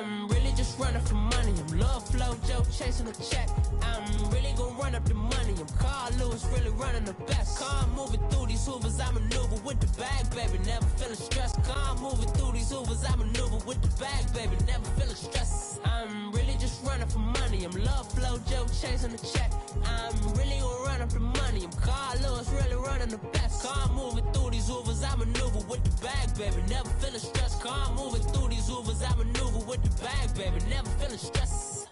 I'm really just running for money. I'm love flow, Joe chasing the check. I'm really gonna run up the money. I'm Carl Lewis, really running the best. Car moving through these hoovers, I maneuver with the bag, baby. Never feeling stressed. Car moving through these hoovers, I maneuver with the bag, baby. Never feeling stressed. I'm really just running for money. I'm love flow, Joe chasing the check. I'm really gonna run up the money. I'm Carl Lewis, really running the best. Car moving through these hoovers, I maneuver with the bag, baby. Never feeling stressed. Car moving through these hoovers, I maneuver with the bag, baby. Never feeling stressed.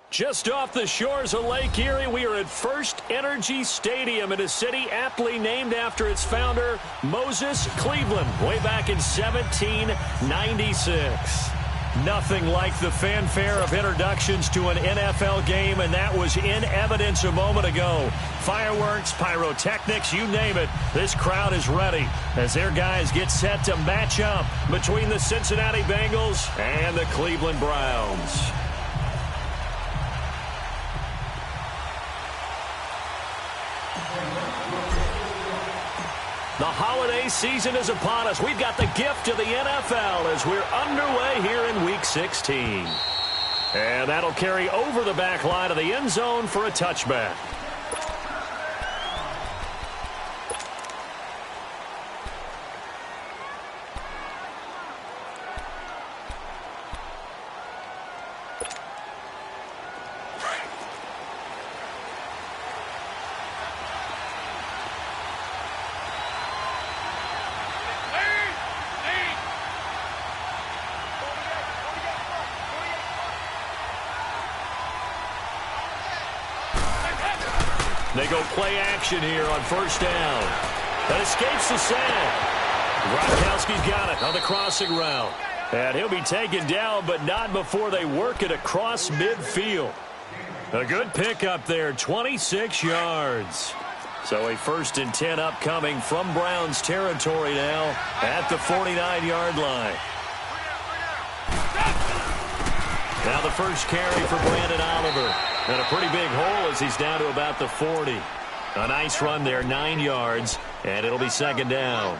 Just off the shores of Lake Erie, we are at First Energy Stadium in a city aptly named after its founder, Moses Cleveland, way back in 1796. Nothing like the fanfare of introductions to an NFL game, and that was in evidence a moment ago. Fireworks, pyrotechnics, you name it. This crowd is ready as their guys get set to match up between the Cincinnati Bengals and the Cleveland Browns. The holiday season is upon us. We've got the gift of the NFL as we're underway here in Week 16. And that'll carry over the back line of the end zone for a touchback. They go play action here on first down. That escapes the sack. Gronkowski's got it on the crossing route. And he'll be taken down, but not before they work it across midfield. A good pickup there, 26 yards. So a 1st and 10 upcoming from Browns territory now at the 49-yard line. Now the first carry for Brandon Oliver. And a pretty big hole as he's down to about the 40. A nice run there, 9 yards, and it'll be second down.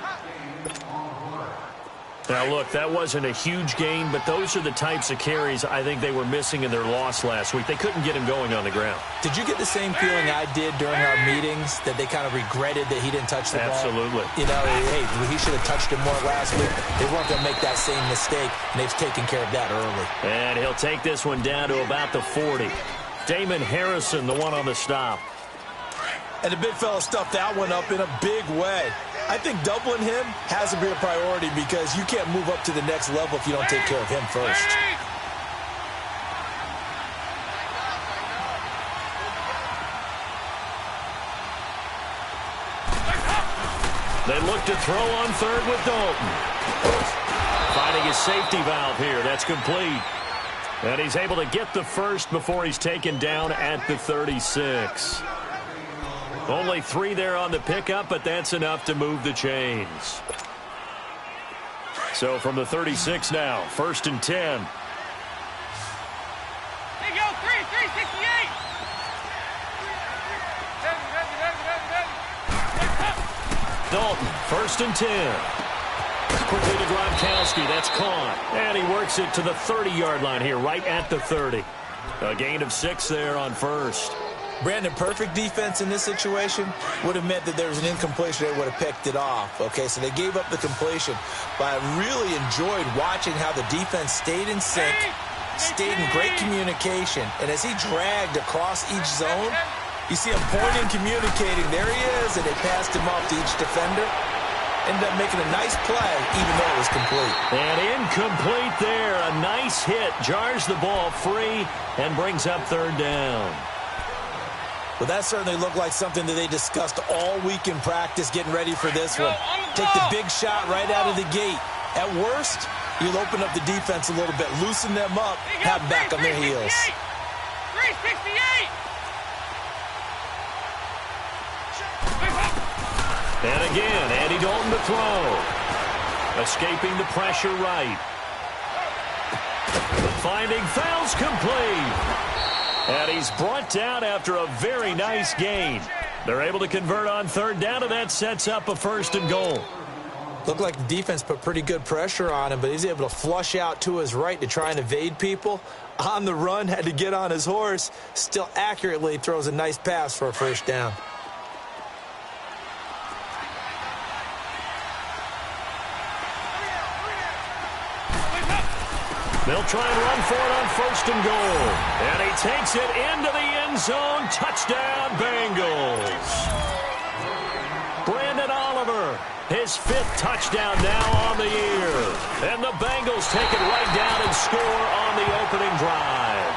Now, look, that wasn't a huge gain, but those are the types of carries I think they were missing in their loss last week. They couldn't get him going on the ground. Did you get the same feeling I did during our meetings, that they kind of regretted that he didn't touch the ball? Absolutely. You know, hey, he should have touched him more last week. They weren't going to make that same mistake, and they've taken care of that early. And he'll take this one down to about the 40. Damon Harrison, the one on the stop. And the big fella stuffed that one up in a big way. I think doubling him has to be a priority because you can't move up to the next level if you don't take care of him first. They look to throw on third with Dalton. Finding his safety valve here. That's complete. And he's able to get the first before he's taken down at the 36. Only 3 there on the pickup, but that's enough to move the chains. So from the 36 now, 1st and 10. Hey, yo, 368. Dalton, 1st and 10. Quickly to Gronkowski. That's caught. And he works it to the 30-yard line here, right at the 30. A gain of 6 there on first. Brandon, perfect defense in this situation would have meant that there was an incompletion. They would have picked it off. Okay, so they gave up the completion. But I really enjoyed watching how the defense stayed in sync, stayed in great communication. And as he dragged across each zone, you see him pointing, communicating. There he is, and they passed him off to each defender. Ended up making a nice play, even though it was complete. And incomplete there. A nice hit. Jars the ball free and brings up third down. Well, that certainly looked like something that they discussed all week in practice, getting ready for this one. Take the big shot right out of the gate. At worst, you'll open up the defense a little bit, loosen them up, have them back on their heels. 368. And again, Andy Dalton to throw. Escaping the pressure right. Finding fouls complete. And he's brought down after a very nice gain. They're able to convert on third down, and that sets up a 1st and goal. Looked like the defense put pretty good pressure on him, but he's able to flush out to his right to try and evade people. On the run, had to get on his horse. Still accurately throws a nice pass for a 1st down. They'll try and run for it on 1st and goal. And he takes it into the end zone. Touchdown, Bengals. Brandon Oliver, his 5th touchdown now on the year. And the Bengals take it right down and score on the opening drive.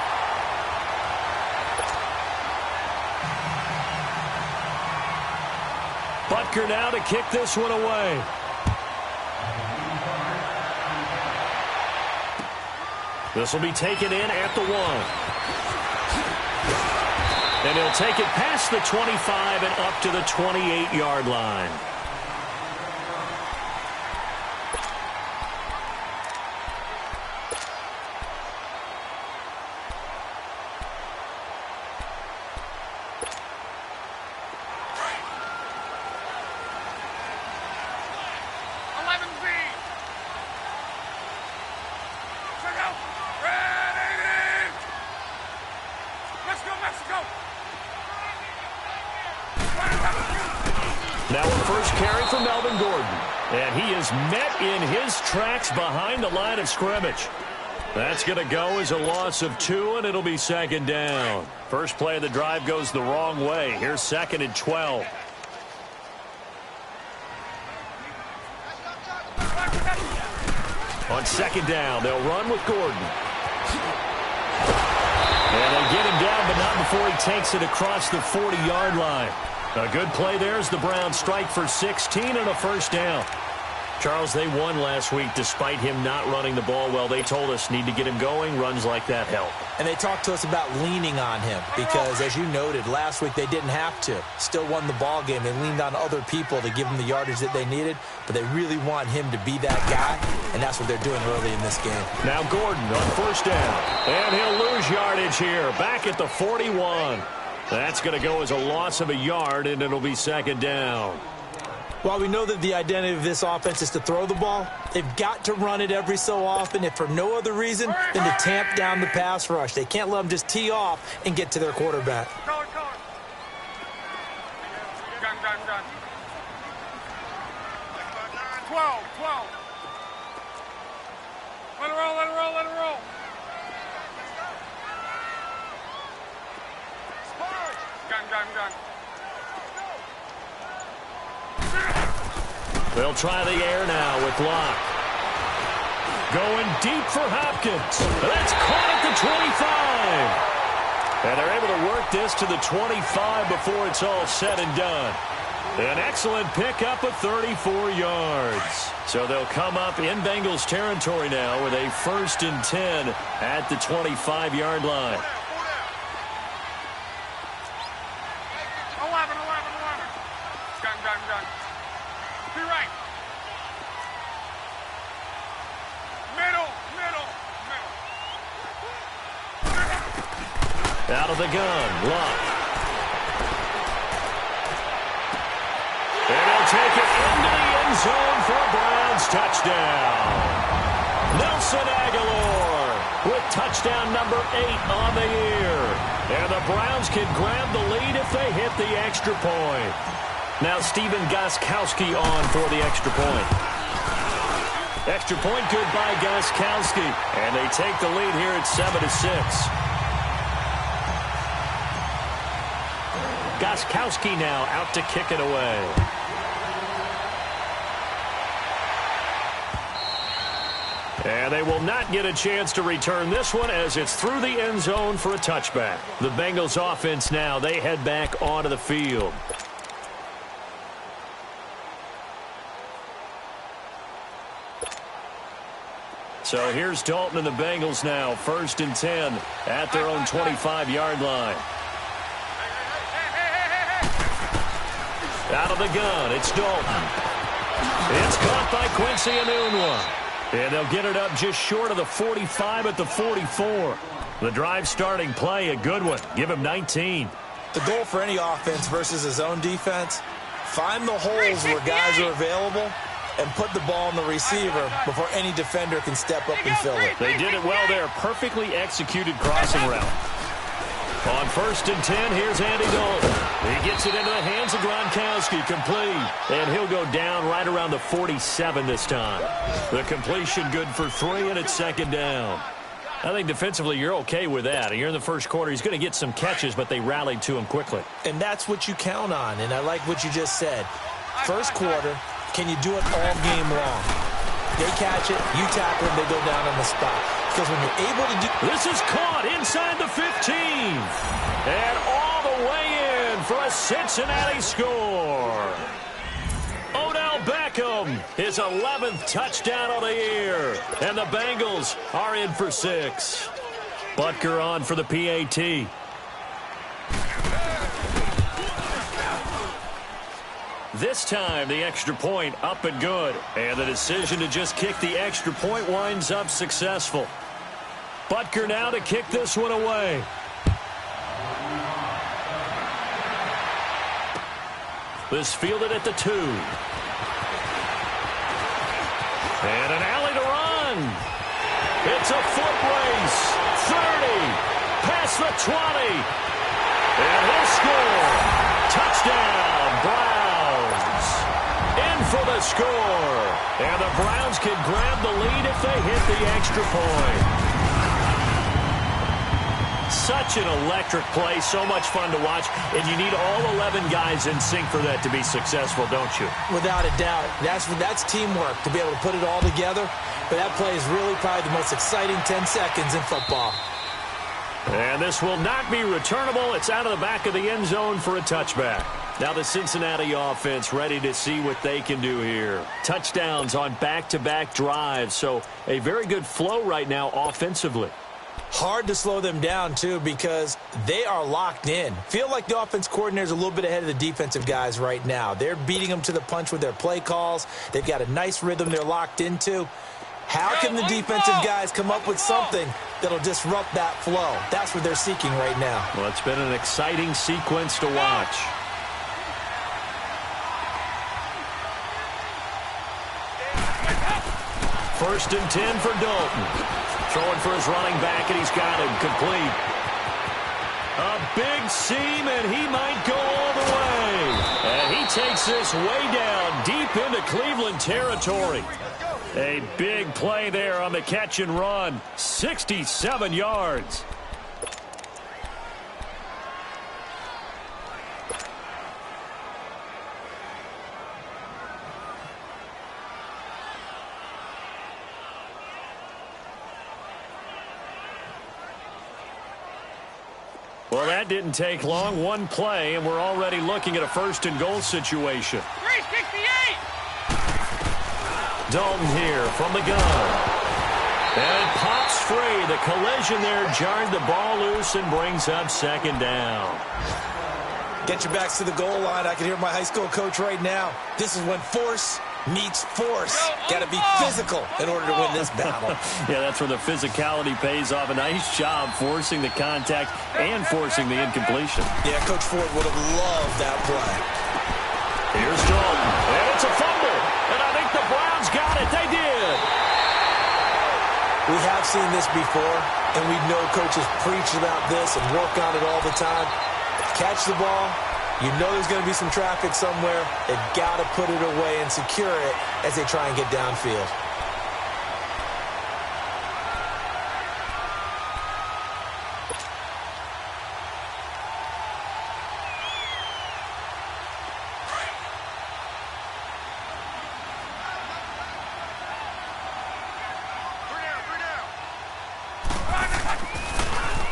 Butker now to kick this one away. This will be taken in at the 1. And he'll take it past the 25 and up to the 28-yard line. Now a first carry for Melvin Gordon. And he is met in his tracks behind the line of scrimmage. That's going to go as a loss of 2, and it'll be 2nd down. First play of the drive goes the wrong way. Here's 2nd and 12. On 2nd down, they'll run with Gordon. And they'll get him down, but not before he takes it across the 40-yard line. A good play there as the Browns strike for 16 and a 1st down. Charles, they won last week despite him not running the ball well. They told us need to get him going. Runs like that help. And they talked to us about leaning on him because, as you noted, last week they didn't have to. Still won the ball game. They leaned on other people to give them the yardage that they needed, but they really want him to be that guy, and that's what they're doing early in this game. Now Gordon on 1st down, and he'll lose yardage here. Back at the 41. That's going to go as a loss of a yard, and it'll be 2nd down. While we know that the identity of this offense is to throw the ball, they've got to run it every so often, if for no other reason than to tamp down the pass rush. They can't let them just tee off and get to their quarterback. Gun. Gun. 12. Let it roll. Gun. They'll try the air now with Locke. Going deep for Hopkins. That's caught at the 25. And they're able to work this to the 25 before it's all said and done. An excellent pickup of 34 yards. So they'll come up in Bengals territory now with a 1st and 10 at the 25-yard line. 11. Gun. Be right. Middle. Out of the gun, Locke. And he'll take it into the end zone for a Browns touchdown. Nelson Aguilar with touchdown number 8 on the year. And the Browns can grab the lead if they hit the extra point. Now Stephen Gostkowski on for the extra point. Extra point good by Gostkowski. And they take the lead here at 7-6. Gostkowski now out to kick it away. And they will not get a chance to return this one as it's through the end zone for a touchback. The Bengals offense now, they head back onto the field. So here's Dalton and the Bengals now, 1st and 10 at their own 25-yard line. Out of the gun, it's Dalton. It's caught by Quincy Enunwa. And they'll get it up just short of the 45 at the 44. The drive starting play, a good one. Give him 19. The goal for any offense versus his own defense, find the holes where guys are available and put the ball on the receiver before any defender can step up and fill it. They did it well there. Perfectly executed crossing route. On 1st and 10, here's Andy Dalton. He gets it into the hands of Gronkowski, complete. And he'll go down right around the 47 this time. The completion good for 3, and it's 2nd down. I think defensively you're okay with that. You're in the first quarter. He's going to get some catches, but they rallied to him quickly. And that's what you count on, and I like what you just said. First quarter, can you do it all game long? They catch it, you tackle them, they go down on the spot. Because when you're able to do... This is caught inside the 15. And all the way in for a Cincinnati score. Odell Beckham, his 11th touchdown of the year. And the Bengals are in for 6. Butker on for the PAT. This time, the extra point up and good. And the decision to just kick the extra point winds up successful. Butker now to kick this one away. This fielded at the 2. And an alley to run. It's a foot race. 30. Past the 20. And he'll score. Touchdown, Browns. In for the score. And the Browns can grab the lead if they hit the extra point. Such an electric play, so much fun to watch, and you need all 11 guys in sync for that to be successful, don't you? Without a doubt. That's teamwork, to be able to put it all together. But that play is really probably the most exciting 10 seconds in football. And this will not be returnable. It's out of the back of the end zone for a touchback. Now the Cincinnati offense ready to see what they can do here. Touchdowns on back-to-back drives, so a very good flow right now offensively. Hard to slow them down, too, because they are locked in. Feel like the offense coordinator is a little bit ahead of the defensive guys right now. They're beating them to the punch with their play calls. They've got a nice rhythm they're locked into. How can the defensive guys come up with something that'll disrupt that flow? That's what they're seeking right now. Well, it's been an exciting sequence to watch. First and 10 for Dalton. Throwing for his running back, and he's got him complete. A big seam, and he might go all the way. And he takes this way down, deep into Cleveland territory. A big play there on the catch and run. 67 yards. Well, that didn't take long. One play, and we're already looking at a first and goal situation. 368! Dalton here from the gun. And it pops free. The collision there jarred the ball loose and brings up 2nd down. Get your backs to the goal line. I can hear my high school coach right now. This is when force meets force. Got to be physical in order to win this battle. Yeah, that's where the physicality pays off. A nice job forcing the contact and forcing the incompletion. Yeah, Coach Ford would have loved that play. Here's Dalton. And it's a fumble. And I think the Browns got it. They did. We have seen this before, and we know coaches preach about this and work on it all the time. Catch the ball. You know there's going to be some traffic somewhere. They've got to put it away and secure it as they try and get downfield.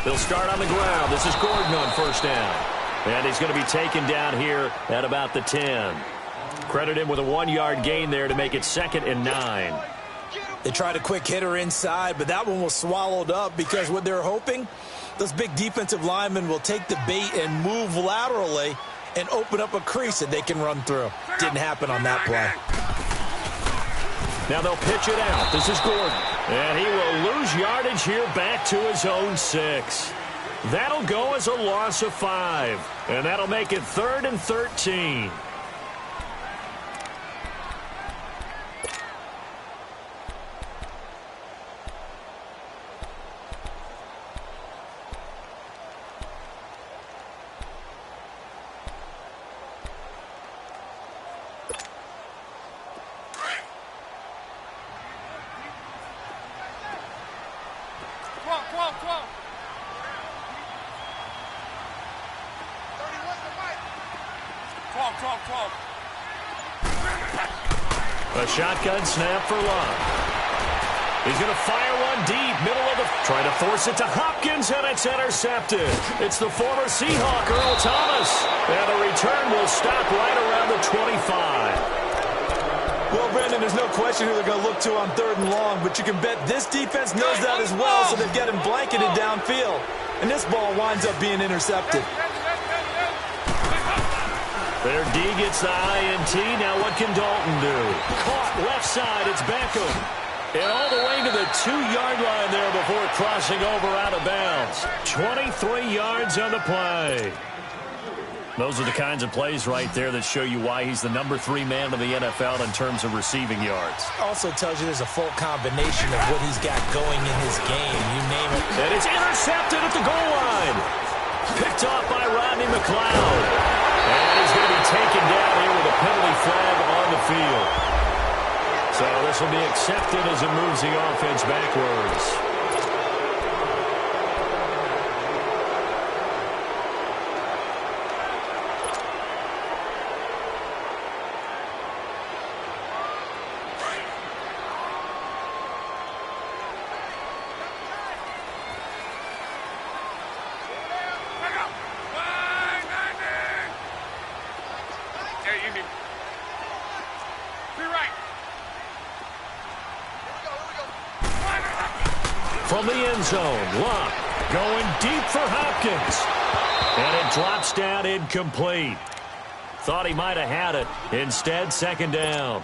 They'll start on the ground. This is Gordon on first down. And he's going to be taken down here at about the 10. Credit him with a 1-yard gain there to make it 2nd and 9. They tried a quick hitter inside, but that one was swallowed up because what they're hoping, those big defensive linemen will take the bait and move laterally and open up a crease that they can run through. Didn't happen on that play. Now they'll pitch it out. This is Gordon. And he will lose yardage here back to his own 6. That'll go as a loss of 5. And that'll make it 3rd and 13. A shotgun snap for Love. He's going to fire one deep, middle of the... Trying to force it to Hopkins, and it's intercepted. It's the former Seahawk, Earl Thomas. And the return will stop right around the 25. Well, Brendan, there's no question who they're going to look to on 3rd and long, but you can bet this defense knows that as well, so they've got him blanketed downfield. And this ball winds up being intercepted. Their D gets the INT. Now what can Dalton do? Caught left side. It's Beckham. And all the way to the 2-yard line there before crossing over out of bounds. 23 yards on the play. Those are the kinds of plays right there that show you why he's the number 3 man in the NFL in terms of receiving yards. Also tells you there's a full combination of what he's got going in his game. You name it. And it's intercepted at the goal line. Picked off by Rodney McLeod. And he's going to be taken down here with a penalty flag on the field. So this will be accepted as it moves the offense backwards. From the end zone, Locke going deep for Hopkins. And it drops down incomplete. Thought he might have had it. Instead, 2nd down.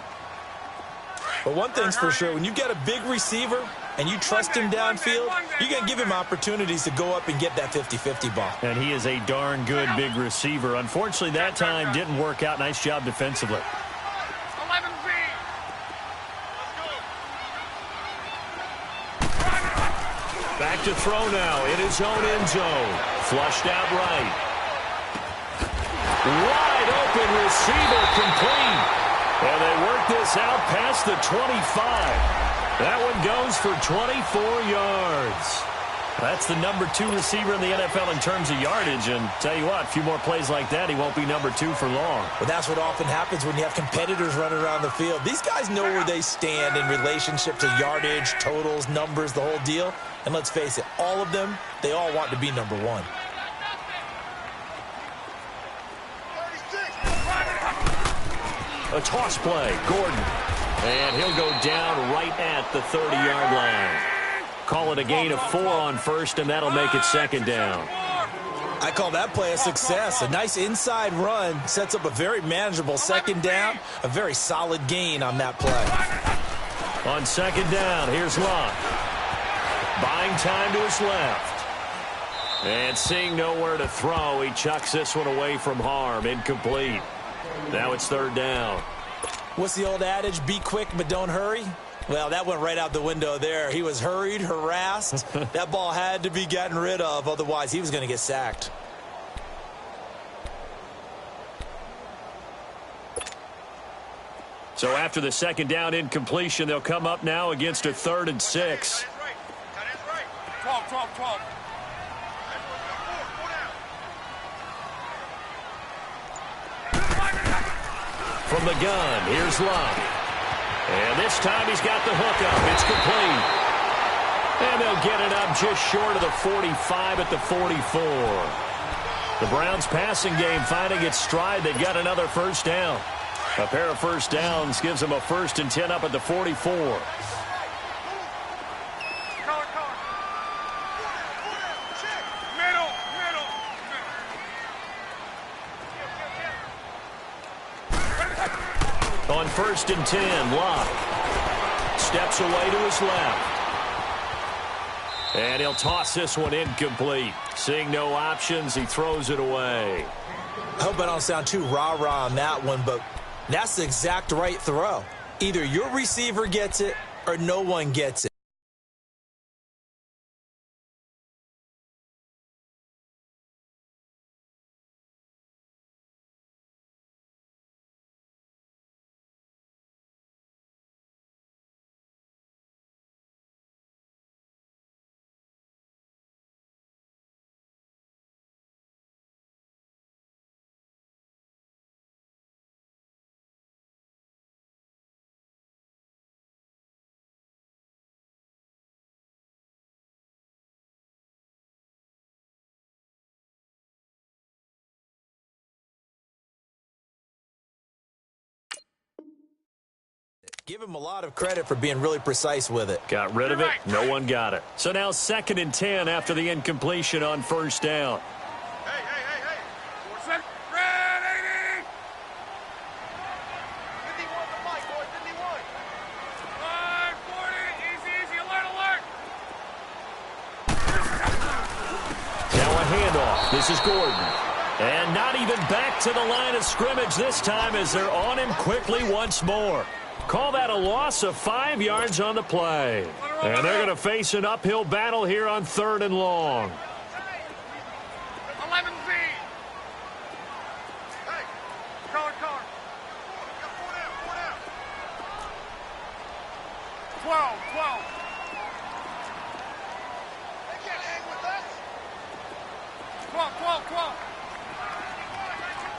But one thing's for sure, when you get a big receiver and you trust him downfield, you're going to give him opportunities to go up and get that 50-50 ball. And he is a darn good big receiver. Unfortunately, that time didn't work out. Nice job defensively. Back to throw now in his own end zone. Flushed out right. Wide open receiver complete. And they work this out past the 25. That one goes for 24 yards. That's the number 2 receiver in the NFL in terms of yardage. And tell you what, a few more plays like that, he won't be number 2 for long. Well, that's what often happens when you have competitors running around the field. These guys know where they stand in relationship to yardage, totals, numbers, the whole deal. And let's face it, all of them, they all want to be number 1. A toss play, Gordon. And he'll go down right at the 30-yard line. Call it a gain of 4 on first, and that'll make it 2nd down. I call that play a success. A nice inside run sets up a very manageable 2nd down. A very solid gain on that play. On 2nd down, here's Locke. Buying time to his left. And seeing nowhere to throw, he chucks this one away from harm. Incomplete. Now it's 3rd down. What's the old adage? Be quick, but don't hurry. Well, that went right out the window there. He was hurried, harassed. That ball had to be gotten rid of. Otherwise, he was going to get sacked. So after the 2nd down incompletion, they'll come up now against a 3rd and 6. 12. From the gun, here's Locke. And this time he's got the hook up. It's complete. And they'll get it up just short of the 45 at the 44. The Browns passing game finding its stride. They've got another 1st down. A pair of 1st downs gives them a 1st and 10 up at the 44. On 1st and 10, Locke steps away to his left. And he'll toss this one incomplete. Seeing no options, he throws it away. I hope I don't sound too rah-rah on that one, but that's the exact right throw. Either your receiver gets it or no one gets it. Give him a lot of credit for being really precise with it. Got rid of it. No one got it. So now 2nd and 10 after the incompletion on 1st down. Hey. 4 set. Ready. 51 the mic, boy. 51. 540. Easy. Alert. Now a handoff. This is Gordon. And not even back to the line of scrimmage this time as they're on him quickly once more. Call that a loss of 5 yards on the play. And they're going to face an uphill battle here on 3rd and long. 11 Z. Hey, color. 4 down. 12. They can't hang with us. 12.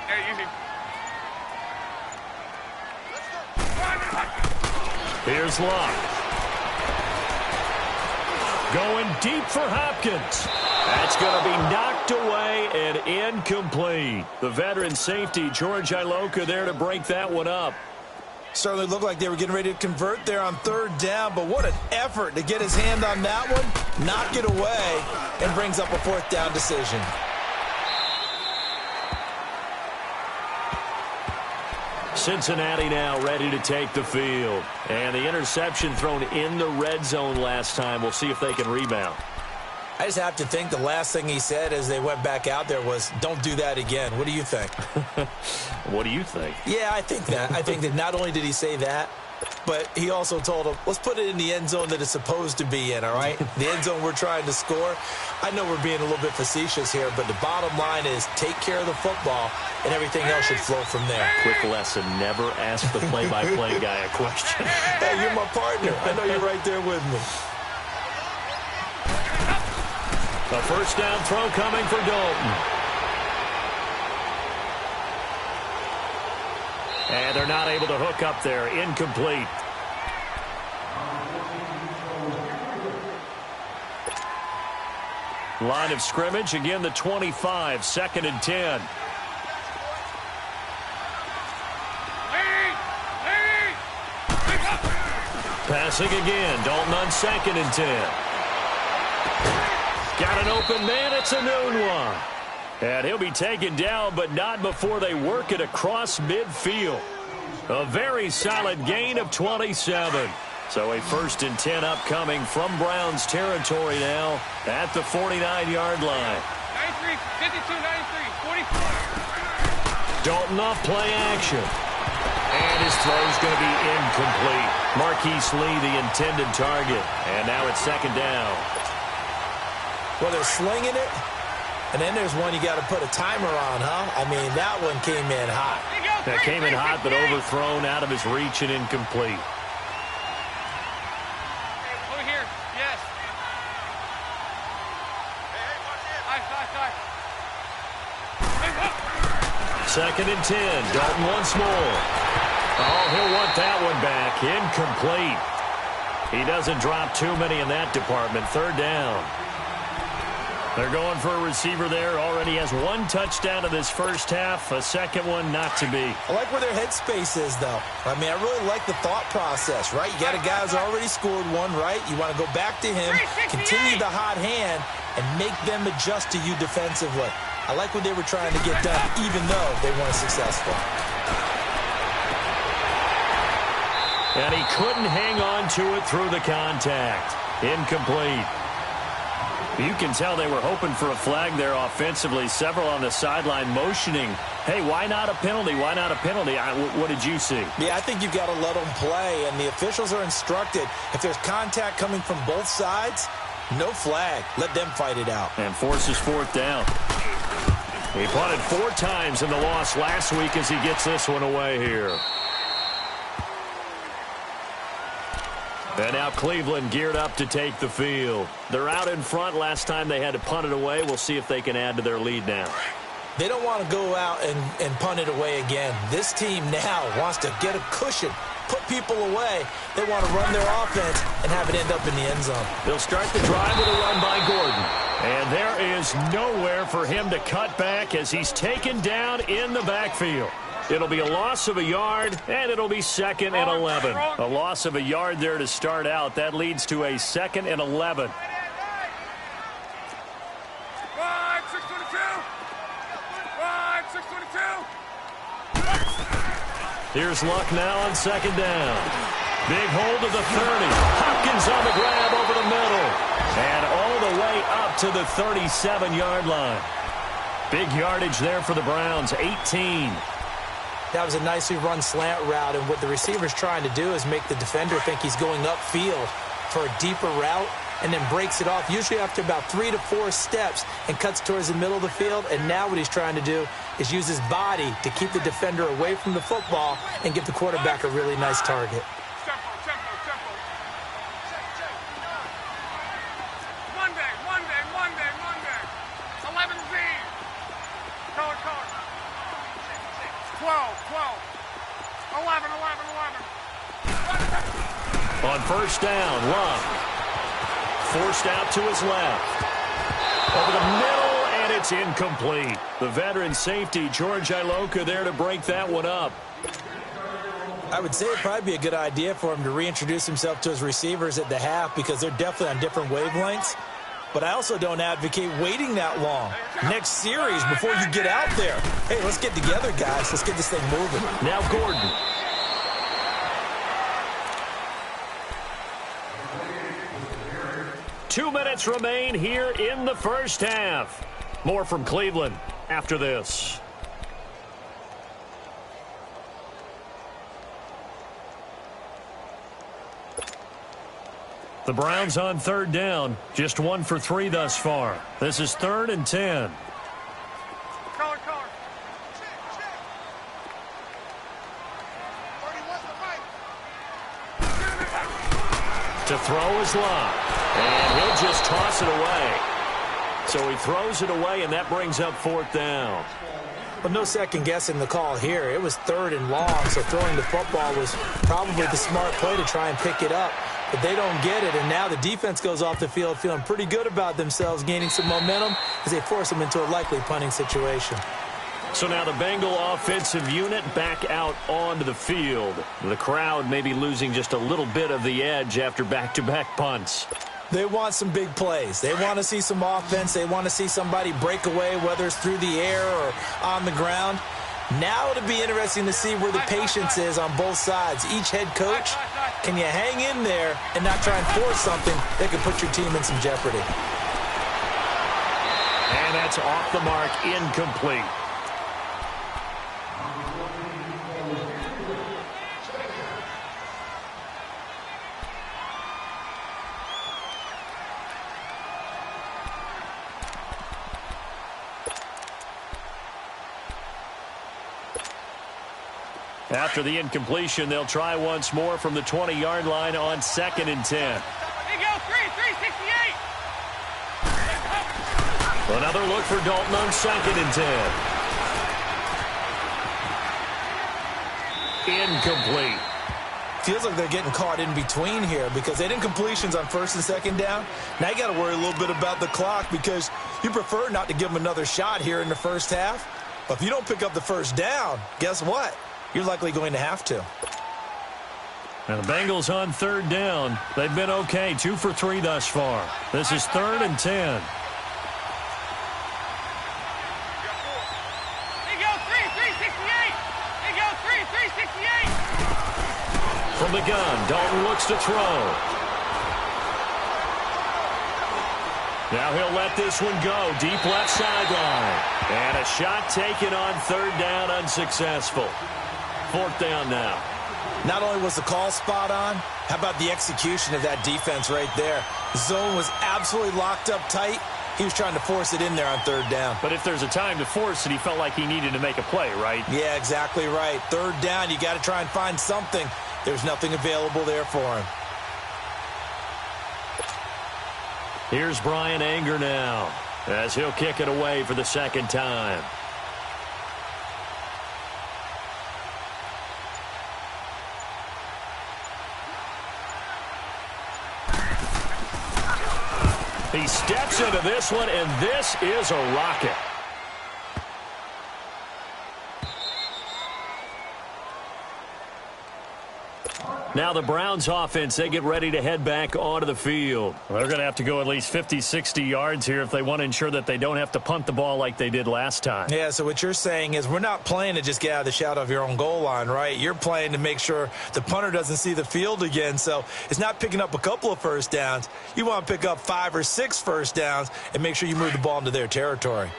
Hey, easy. Here's Luck. Going deep for Hopkins. That's going to be knocked away and incomplete. The veteran safety, George Iloka, there to break that one up. Certainly looked like they were getting ready to convert there on 3rd down, but what an effort to get his hand on that one, knock it away, and brings up a 4th down decision. Cincinnati now ready to take the field. And the interception thrown in the red zone last time. We'll see if they can rebound. I just have to think the last thing he said as they went back out there was, don't do that again. What do you think? What do you think? Yeah, I think that. I think that not only did he say that, but he also told him, let's put it in the end zone that it's supposed to be in, all right? The end zone we're trying to score. I know we're being a little bit facetious here, but the bottom line is take care of the football, and everything else should flow from there. Quick lesson, never ask the play-by-play guy a question. Hey, you're my partner. I know you're right there with me. A 1st down throw coming for Dalton. And they're not able to hook up there. Incomplete. Line of scrimmage, again the 25, 2nd and 10. Passing again, Dalton on 2nd and 10. Got an open man, it's a noon one. And he'll be taken down, but not before they work it across midfield. A very solid gain of 27. So a 1st and 10 upcoming from Browns territory now at the 49-yard line. 93, 52, 93, 44. Dalton off play action. And his throw's going to be incomplete. Marquise Lee, the intended target. And now it's 2nd down. Well, they're slinging it. And then there's one you got to put a timer on, huh? I mean, that one came in hot. That came in hot, but overthrown, out of his reach and incomplete. Over here, yes. High. 2nd and 10. Dalton once more. Oh, he'll want that one back. Incomplete. He doesn't drop too many in that department. 3rd down. They're going for a receiver there. Already has 1 touchdown in this first half. A 2nd one not to be. I like where their headspace is, though. I mean, I really like the thought process, right? You got a guy who's already scored one, right? You want to go back to him, continue the hot hand, and make them adjust to you defensively. I like what they were trying to get done, even though they weren't successful. And he couldn't hang on to it through the contact. Incomplete. You can tell they were hoping for a flag there offensively. Several on the sideline motioning, hey, why not a penalty? Why not a penalty? What did you see? Yeah, I think you've got to let them play, and the officials are instructed, if there's contact coming from both sides, no flag. Let them fight it out. And forces fourth down. He punted 4 times in the loss last week as he gets this one away here. And now Cleveland geared up to take the field. They're out in front. Last time they had to punt it away. We'll see if they can add to their lead now. They don't want to go out and punt it away again. This team now wants to get a cushion, put people away. They want to run their offense and have it end up in the end zone. They'll start the drive with a run by Gordon. And there is nowhere for him to cut back as he's taken down in the backfield. It'll be a loss of a yard, and it'll be 2nd and 11. A loss of a yard there to start out. That leads to a 2nd and 11. 5, 622. 5, 622. Here's Luck now on 2nd down. Big hold of the 30. Hopkins on the grab over the middle. And all the way up to the 37-yard line. Big yardage there for the Browns, 18. That was a nicely run slant route, and what the receiver's trying to do is make the defender think he's going upfield for a deeper route and then breaks it off, usually after about 3 to 4 steps, and cuts towards the middle of the field. And now what he's trying to do is use his body to keep the defender away from the football and give the quarterback a really nice target. Tempo. Monday. 11Z. Color. 12. 11. On first down, Luck. Forced out to his left. Over the middle, and it's incomplete. The veteran safety, George Iloka, there to break that one up. I would say it'd probably be a good idea for him to reintroduce himself to his receivers at the half because they're definitely on different wavelengths. But I also don't advocate waiting that long. Next series, before you get out there. Hey, let's get together, guys. Let's get this thing moving. Now Gordon. Two minutes remain here in the first half. More from Cleveland after this. The Browns on 3rd down. Just 1 for 3 thus far. This is 3rd and 10. Color. To throw is Luck. And he'll just toss it away. So he throws it away, and that brings up 4th down. But no second guessing the call here. It was 3rd and long, so throwing the football was probably the smart play to try and pick it up. But they don't get it, and now the defense goes off the field feeling pretty good about themselves, gaining some momentum as they force them into a likely punting situation. So now the Bengal offensive unit back out onto the field. The crowd maybe losing just a little bit of the edge after back-to-back punts. They want some big plays. They want to see some offense. They want to see somebody break away, whether it's through the air or on the ground. Now it'll be interesting to see where the patience is on both sides. Each head coach, can you hang in there and not try and force something that could put your team in some jeopardy? And that's off the mark, incomplete. After the incompletion, they'll try once more from the 20-yard line on 2nd and 10. Here you go, 368. Another look for Dalton on 2nd and 10. Incomplete. Feels like they're getting caught in between here because they didn't completions on 1st and 2nd down. Now you got to worry a little bit about the clock because you prefer not to give them another shot here in the first half. But if you don't pick up the first down, guess what? You're likely going to have to. And the Bengals on 3rd down. They've been okay, 2 for 3 thus far. This is 3rd and 10. Here you go, 368. Here you go, 368. From the gun, Dalton looks to throw. Now he'll let this one go. Deep left sideline. And a shot taken on third down, unsuccessful. Fourth down now. Not only was the call spot on, how about the execution of that defense right there? The zone was absolutely locked up tight. He was trying to force it in there on third down. But if there's a time to force it, he felt like he needed to make a play, right? Yeah, exactly right. Third down, you got to try and find something. There's nothing available there for him. Here's Brian Anger now, as he'll kick it away for the second time. He steps into this one, and this is a rocket. Now the Browns offense, they get ready to head back onto the field. Well, they're going to have to go at least 50, 60 yards here if they want to ensure that they don't have to punt the ball like they did last time. Yeah, so what you're saying is we're not playing to just get out of the shadow of your own goal line, right? You're playing to make sure the punter doesn't see the field again. So it's not picking up a couple of first downs. You want to pick up 5 or 6 first downs and make sure you move the ball into their territory.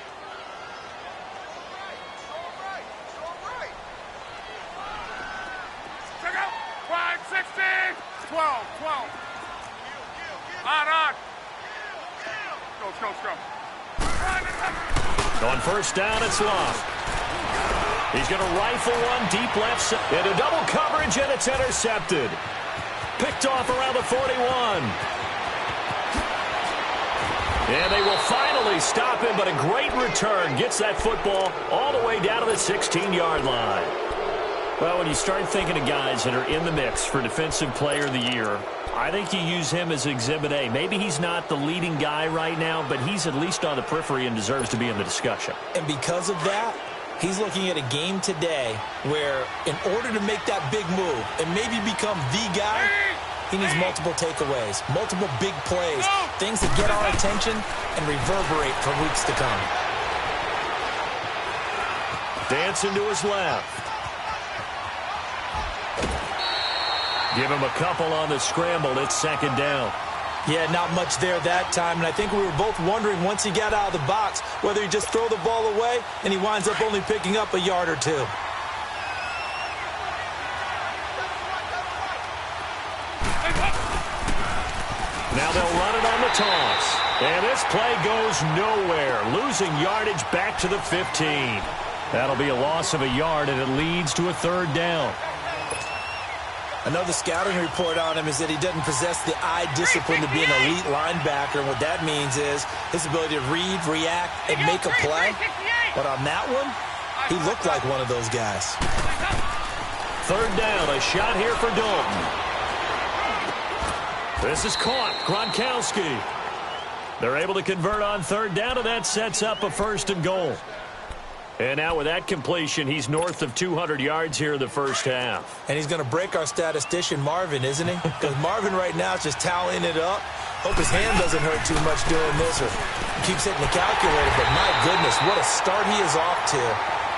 Check out. 5, 16, 12. On. Go. On first down, it's Love. He's going to rifle one deep left into double coverage, and it's intercepted. Picked off around the 41. And they will finally stop him, but a great return. Gets that football all the way down to the 16-yard line. Well, when you start thinking of guys that are in the mix for Defensive Player of the Year, I think you use him as Exhibit A. Maybe he's not the leading guy right now, but he's at least on the periphery and deserves to be in the discussion. And because of that, he's looking at a game today where in order to make that big move and maybe become the guy, he needs multiple takeaways, multiple big plays, things that get our attention and reverberate for weeks to come. Dancing to his left. Give him a couple on the scramble. It's second down. Yeah, not much there that time, and I think we were both wondering once he got out of the box whether he just throw the ball away and he winds up only picking up a yard or two. Now they'll run it on the toss. And this play goes nowhere. Losing yardage back to the 15. That'll be a loss of a yard, and it leads to a third down. Another scouting report on him is that he doesn't possess the eye discipline to be an elite linebacker. And what that means is his ability to read, react, and make a play. But on that one, he looked like one of those guys. Third down, a shot here for Dalton. This is caught. Gronkowski. They're able to convert on third down, and that sets up a first and goal. And now with that completion, he's north of 200 yards here in the first half. And he's going to break our statistician, Marvin, isn't he? Because Marvin right now is just tallying it up. Hope his hand doesn't hurt too much doing this or keeps hitting the calculator. But my goodness, what a start he is off to.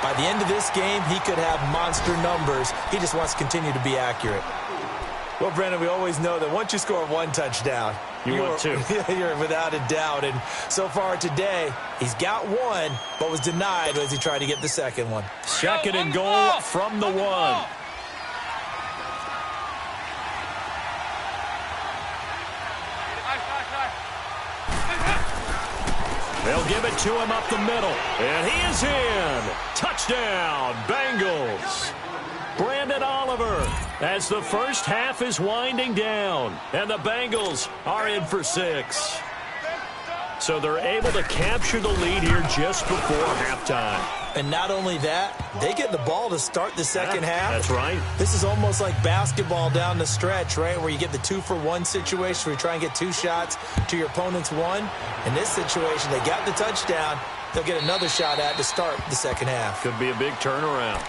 By the end of this game, he could have monster numbers. He just wants to continue to be accurate. Well, Brandon, we always know that once you score one touchdown, you're without a doubt. And so far today, he's got one, but was denied as he tried to get the second one. Second and goal from the one. They'll give it to him up the middle. And he is in. Touchdown, Bengals. Brandon Oliver, as the first half is winding down, and the Bengals are in for 6. So they're able to capture the lead here just before halftime. And not only that, they get the ball to start the second half. That's right. This is almost like basketball down the stretch, right, where you get the 2-for-1 situation where you try and get 2 shots to your opponent's 1. In this situation, they got the touchdown. They'll get another shot at to start the second half. Could be a big turnaround.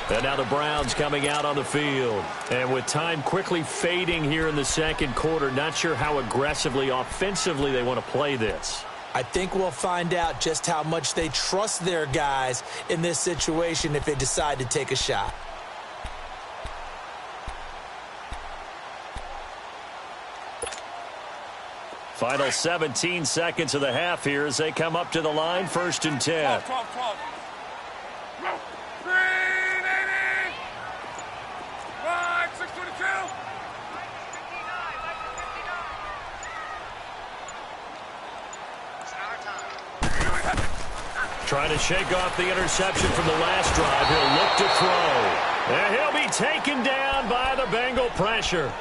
And now the Browns coming out on the field. And with time quickly fading here in the second quarter, not sure how aggressively, offensively they want to play this. I think we'll find out just how much they trust their guys in this situation if they decide to take a shot. Final 17 seconds of the half here as they come up to the line, 1st and 10. 12. 380. 622. Trying to shake off the interception from the last drive. He'll look to throw. And he'll be taken down by the Bengal pressure.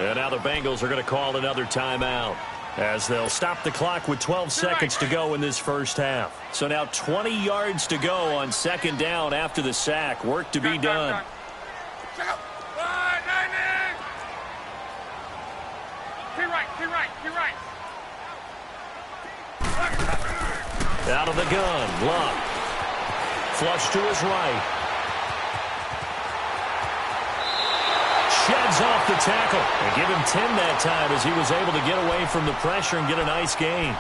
And now the Bengals are going to call another timeout as they'll stop the clock with 12 seconds to go in this first half. So now 20 yards to go on 2nd down after the sack. Work to be done. Check out. 190. Keep right. Out of the gun, Luck. Flush to his right. Sheds off the tackle. And give him 10 that time as he was able to get away from the pressure and get a nice gain.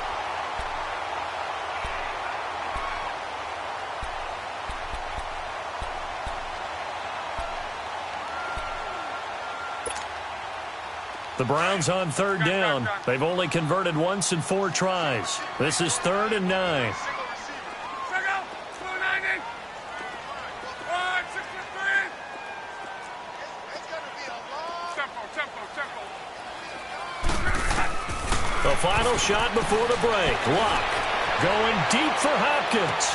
The Browns on 3rd down. They've only converted once in 4 tries. This is 3rd and 9. Check out. 290. 623. Tempo. The final shot before the break. Luck going deep for Hopkins.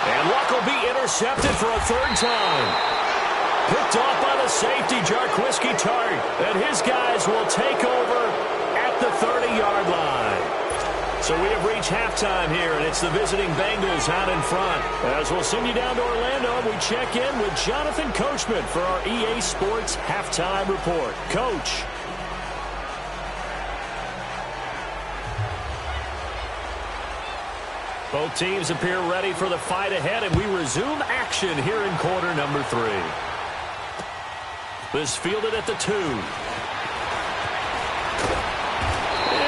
And Luck will be intercepted for a 3rd time. Picked off by the safety, Jarquiski Tart. And his guys will take over at the 30-yard line. So we have reached halftime here, and it's the visiting Bengals out in front. As we'll send you down to Orlando, we check in with Jonathan Coachman for our EA Sports Halftime Report. Coach. Both teams appear ready for the fight ahead, and we resume action here in quarter number 3. This fielded at the 2. And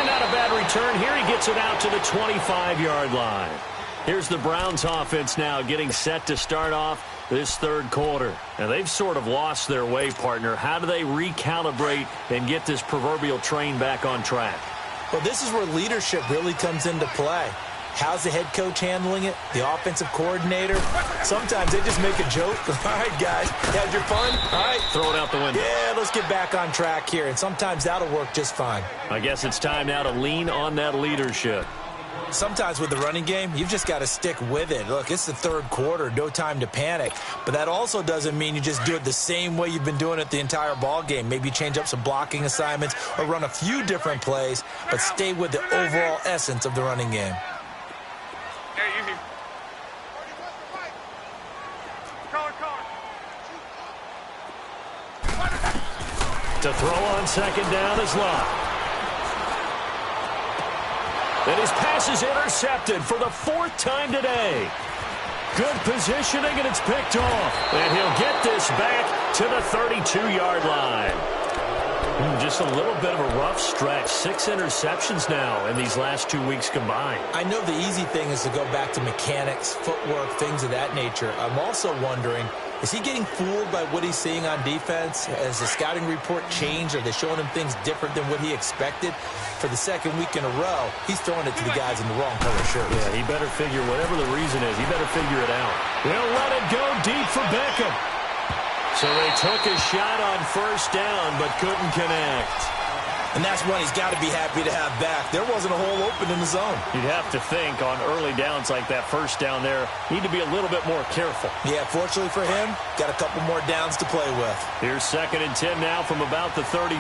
not a bad return here. He gets it out to the 25-yard line. Here's the Browns offense now getting set to start off this 3rd quarter. And they've sort of lost their way, partner. How do they recalibrate and get this proverbial train back on track? Well, this is where leadership really comes into play. How's the head coach handling it? The offensive coordinator? Sometimes they just make a joke. All right, guys, had your fun? All right. Throw it out the window. Yeah, let's get back on track here. And sometimes that'll work just fine. I guess it's time now to lean on that leadership. Sometimes with the running game, you've just got to stick with it. Look, it's the 3rd quarter, no time to panic. But that also doesn't mean you just do it the same way you've been doing it the entire ball game. Maybe change up some blocking assignments or run a few different plays, but stay with the overall essence of the running game. To throw on 2nd down is Luck. And his pass is intercepted for the 4th time today. Good positioning, and it's picked off. And he'll get this back to the 32-yard line. Just a little bit of a rough stretch. 6 interceptions now in these last 2 weeks combined. I know the easy thing is to go back to mechanics, footwork, things of that nature. I'm also wondering, is he getting fooled by what he's seeing on defense? Has the scouting report changed? Are they showing him things different than what he expected? For the 2nd week in a row, he's throwing it to the guys in the wrong color shirts. Yeah, he better figure, whatever the reason is, he better figure it out. He'll let it go deep for Beckham. So they took a shot on 1st down, but couldn't connect. And that's one he's got to be happy to have back. There wasn't a hole open in the zone. You'd have to think on early downs like that 1st down there, need to be a little bit more careful. Yeah, fortunately for him, got a couple more downs to play with. Here's 2nd and 10 now from about the 32.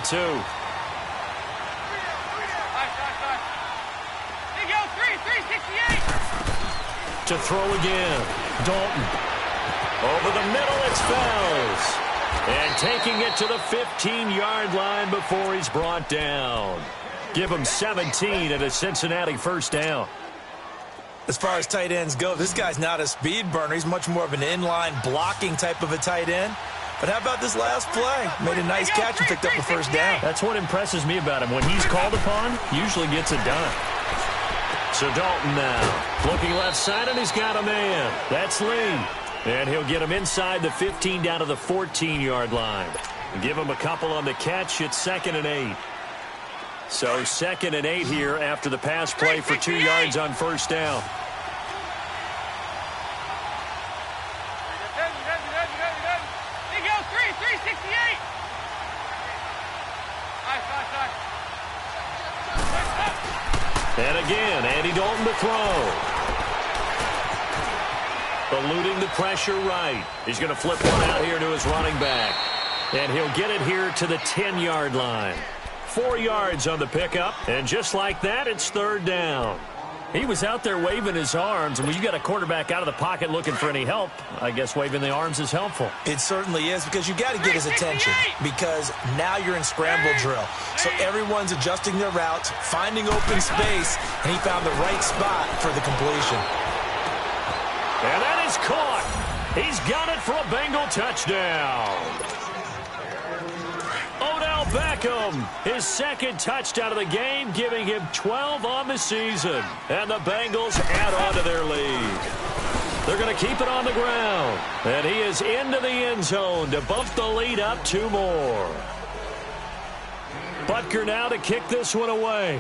To throw again, Dalton. Over the middle, it's Fells. And taking it to the 15-yard line before he's brought down. Give him 17 at a Cincinnati 1st down. As far as tight ends go, this guy's not a speed burner. He's much more of an inline blocking type of a tight end. But how about this last play? Made a nice catch and picked up the 1st down. That's what impresses me about him. When he's called upon, usually gets it done. So Dalton now, looking left side, and he's got a man. That's Lee. And he'll get him inside the 15 down to the 14-yard line. Give him a couple on the catch. It's 2nd and 8. So 2nd and 8 here after the pass play for 2 yards on first down. There you go, 368. And again, Andy Dalton to throw. Eluding the pressure right. He's going to flip one out here to his running back. And he'll get it here to the 10-yard line. 4 yards on the pickup. And just like that, it's 3rd down. He was out there waving his arms, and when you got a quarterback out of the pocket looking for any help, I guess waving the arms is helpful. It certainly is, because you got to get his attention, because now you're in scramble drill. So everyone's adjusting their routes, finding open space, and he found the right spot for the completion. And that is caught. He's got it for a Bengal touchdown. Odell Beckham, his 2nd touchdown of the game, giving him 12 on the season. And the Bengals add on to their lead. They're going to keep it on the ground. And he is into the end zone to bump the lead up 2 more. Butker now to kick this one away.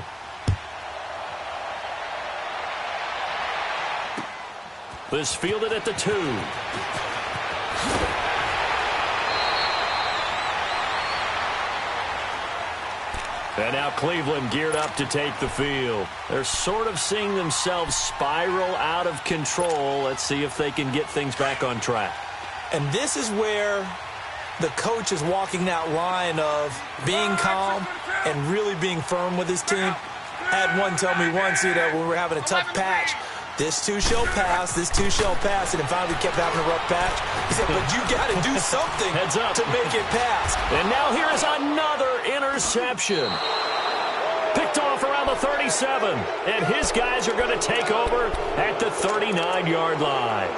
This fielded at the 2. And now Cleveland geared up to take the field. They're sort of seeing themselves spiral out of control. Let's see if they can get things back on track. And this is where the coach is walking that line of being calm and really being firm with his team. I had one tell me once, when we were having a tough patch, this too shall pass, this too shall pass, and finally we kept having a rough patch. He said, but you got to do something Heads up. to make it pass. And now here is another interception. Picked off around the 37, and his guys are going to take over at the 39-yard line.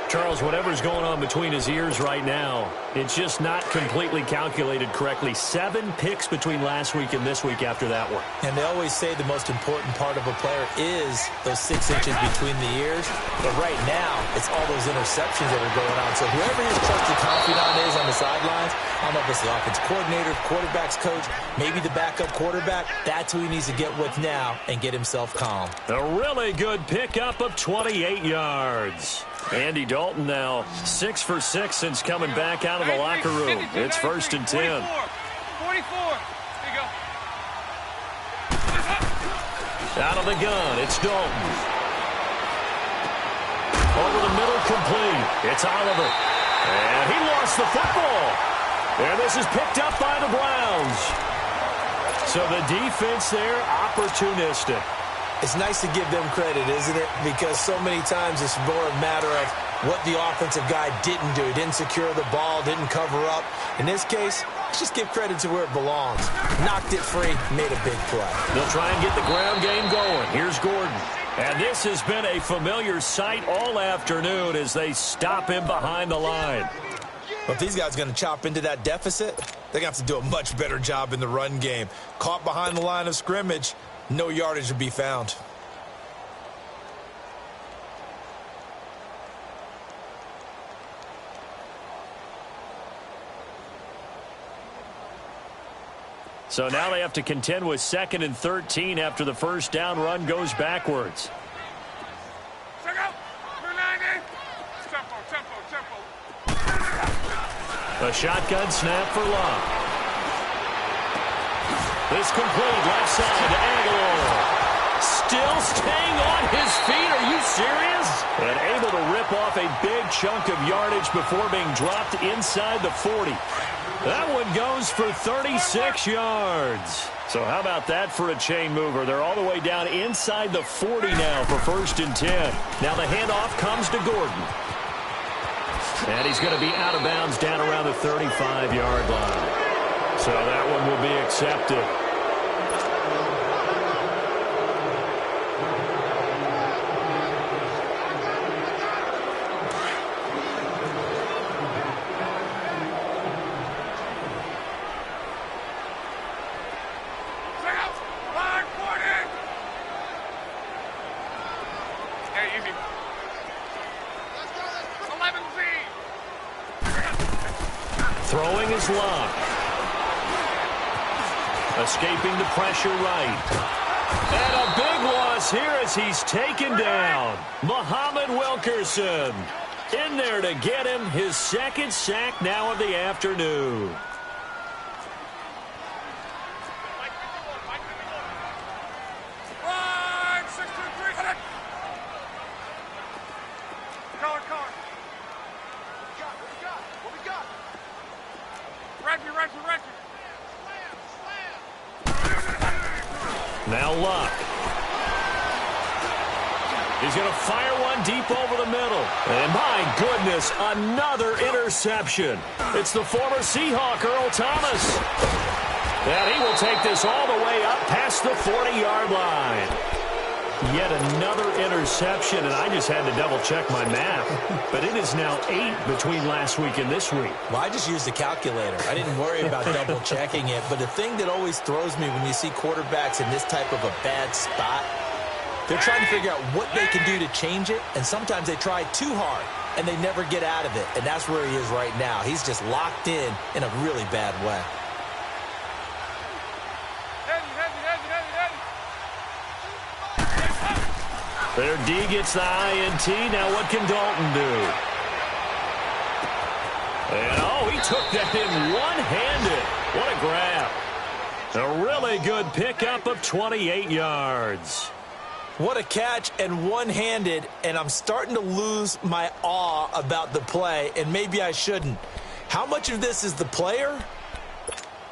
Charles, whatever's going on between his ears right now, it's just not completely calculated correctly. 7 picks between last week and this week after that one. And they always say the most important part of a player is those 6 inches between the ears. But right now, it's all those interceptions that are going on. So whoever his trusted confidant is on the sidelines, I don't know if it's the offense coordinator, quarterback's coach, maybe the backup quarterback, that's who he needs to get with now and get himself calm. A really good pickup of 28 yards. Andy Dalton now 6 for 6 since coming back out of the locker room. It's 1st and 10. 44. There you go. Out of the gun, it's Dalton. Over the middle, complete. It's Oliver. And he lost the football. And this is picked up by the Browns. So the defense there, opportunistic. It's nice to give them credit, isn't it? Because so many times it's more a matter of what the offensive guy didn't do. He didn't secure the ball, didn't cover up. In this case, let's just give credit to where it belongs. Knocked it free, made a big play. They'll try and get the ground game going. Here's Gordon. And this has been a familiar sight all afternoon as they stop him behind the line. But if these guys are going to chop into that deficit, they're going to have to do a much better job in the run game. Caught behind the line of scrimmage, no yardage to be found. So now they have to contend with 2nd and 13 after the first down run goes backwards. Check out. 290. Tempo. A shotgun snap for Locke. This complete left side to Aguilar. Still staying on his feet. Are you serious? And able to rip off a big chunk of yardage before being dropped inside the 40. That one goes for 36 yards. So how about that for a chain mover? They're all the way down inside the 40 now for 1st and 10. Now the handoff comes to Gordon. And he's going to be out of bounds down around the 35-yard line. So that one will be accepted. Throwing is Locke. Escaping the pressure right. And a big loss here as he's taken down. Muhammad Wilkerson in there to get him his second sack now of the afternoon. Now Luck. He's going to fire one deep over the middle. And my goodness, another interception. It's the former Seahawk, Earl Thomas. And he will take this all the way up past the 40-yard line. Yet another interception, and I just had to double-check my math. But it is now 8 between last week and this week. Well, I just used a calculator. I didn't worry about double-checking it. But the thing that always throws me when you see quarterbacks in this type of a bad spot, they're trying to figure out what they can do to change it, and sometimes they try too hard, and they never get out of it. And that's where he is right now. He's just locked in a really bad way. Their D gets the INT. Now what can Dalton do? And, oh, he took that in one-handed. What a grab. A really good pickup of 28 yards. What a catch and one-handed, and I'm starting to lose my awe about the play, and maybe I shouldn't. How much of this is the player?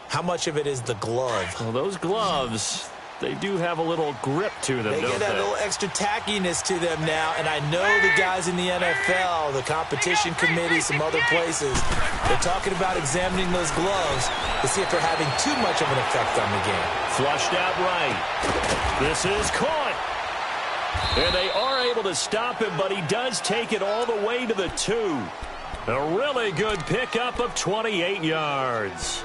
How much of it is the glove? Well, those gloves, they do have a little grip to them, They don't get that they? little extra tackiness to them now, and I know the guys in the NFL, the competition committee, some other places, they're talking about examining those gloves to see if they're having too much of an effect on the game. Flushed out right. This is caught. And they are able to stop him, but he does take it all the way to the 2. A really good pickup of 28 yards.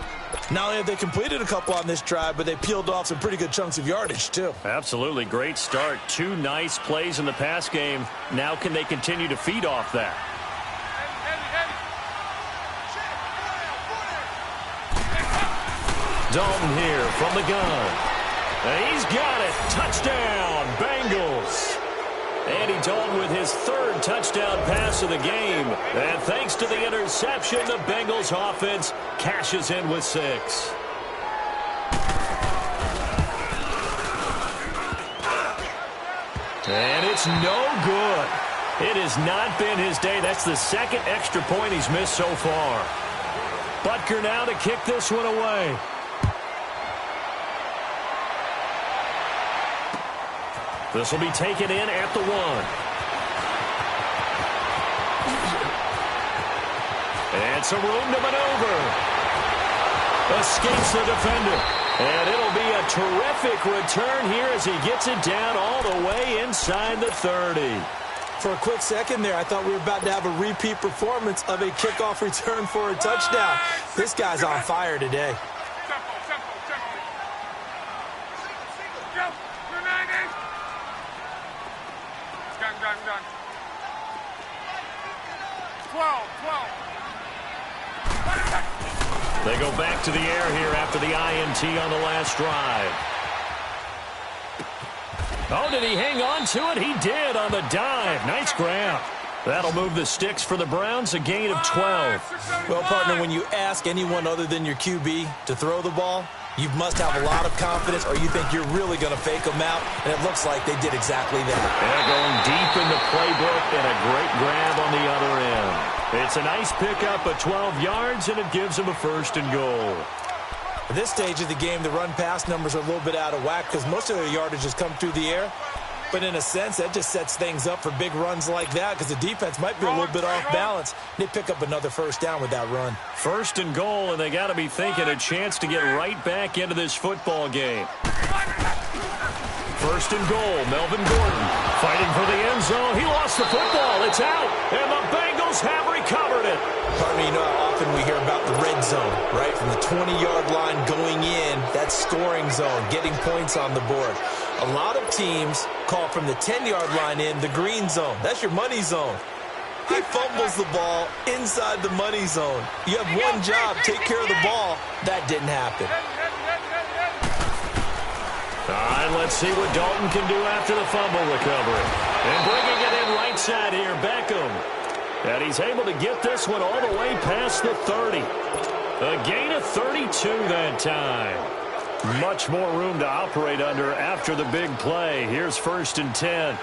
Not only have they completed a couple on this drive, but they peeled off some pretty good chunks of yardage, too. Absolutely. Great start. 2 nice plays in the pass game. Now can they continue to feed off that? Dalton here from the gun. And he's got it. Touchdown, Bengals. Andy Dalton with his 3rd touchdown pass of the game. And thanks to the interception, the Bengals offense cashes in with 6. And it's no good. It has not been his day. That's the 2nd extra point he's missed so far. Butker now to kick this one away. This will be taken in at the 1. And some room to maneuver. Escapes the defender. And it'll be a terrific return here as he gets it down all the way inside the 30. For a quick second there, I thought we were about to have a repeat performance of a kickoff return for a touchdown. This guy's on fire today. Done. 12. They go back to the air here after the INT on the last drive. Oh, did he hang on to it? He did on the dive. Nice grab. That'll move the sticks for the Browns, a gain of 12. Well, partner, when you ask anyone other than your QB to throw the ball, you must have a lot of confidence, or you think you're really going to fake them out, and it looks like they did exactly that. They're going deep in the playbook, and a great grab on the other end. It's a nice pickup of 12 yards, and it gives them a 1st and goal. At this stage of the game, the run-pass numbers are a little bit out of whack because most of their yardage has come through the air. But in a sense, that just sets things up for big runs like that because the defense might be a little bit off balance. They pick up another 1st down with that run. 1st and goal, and they got to be thinking a chance to get right back into this football game. 1st and goal, Melvin Gordon fighting for the end zone. He lost the football. It's out, and the Bengals have recovered it. Partner, you know how often we hear about the red zone, right? From the 20-yard line going in, that scoring zone, getting points on the board. A lot of teams call from the 10-yard line in the green zone. That's your money zone. He fumbles the ball inside the money zone. You have one job, take care of the ball. That didn't happen. All right, let's see what Dalton can do after the fumble recovery. And bringing it in right side here, Beckham. And he's able to get this one all the way past the 30. A gain of 32 that time. Much more room to operate under after the big play. Here's 1st and 10.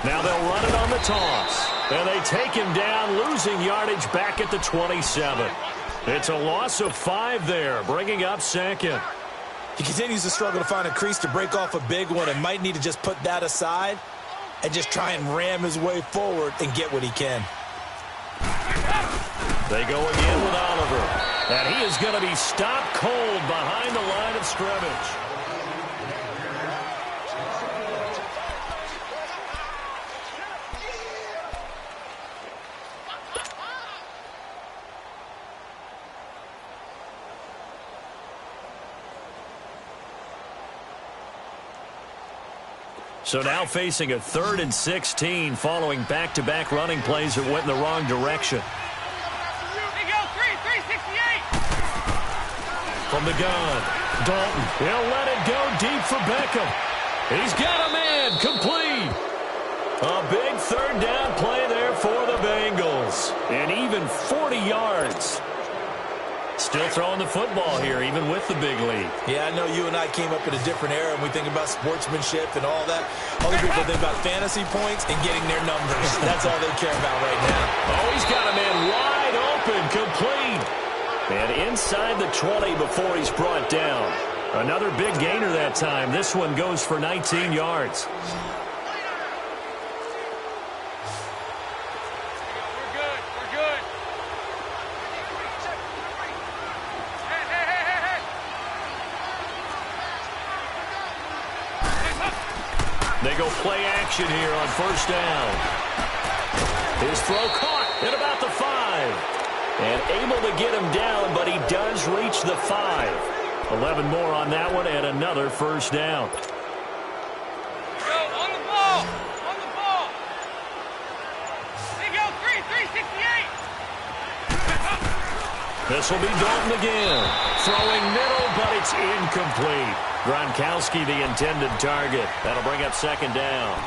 Now they'll run it on the toss. And they take him down, losing yardage back at the 27. It's a loss of 5 there, bringing up 2nd. He continues to struggle to find a crease to break off a big one and might need to just put that aside and just try and ram his way forward and get what he can. They go again with Oliver. And he is going to be stopped cold behind the line of scrimmage. So now facing a 3rd and 16 following back-to-back running plays that went in the wrong direction. They go 368. From the gun, Dalton. He'll let it go deep for Beckham. He's got a man complete. A big 3rd down play there for the Bengals. And even 40 yards. Still throwing the football here, even with the big lead. Yeah, I know you and I came up in a different era, and we think about sportsmanship and all that. Other people think about fantasy points and getting their numbers. That's all they care about right now. Oh, he's got a man wide open, complete. And inside the 20 before he's brought down. Another big gainer that time. This one goes for 19 yards. They go play action here on 1st down. His throw caught at about the 5. And able to get him down, but he does reach the 5. 11 more on that one and another 1st down. Go, on the ball. On the ball. They go 368. This will be Dalton again. Throwing middle, but it's incomplete. Gronkowski the intended target. That'll bring up 2nd down.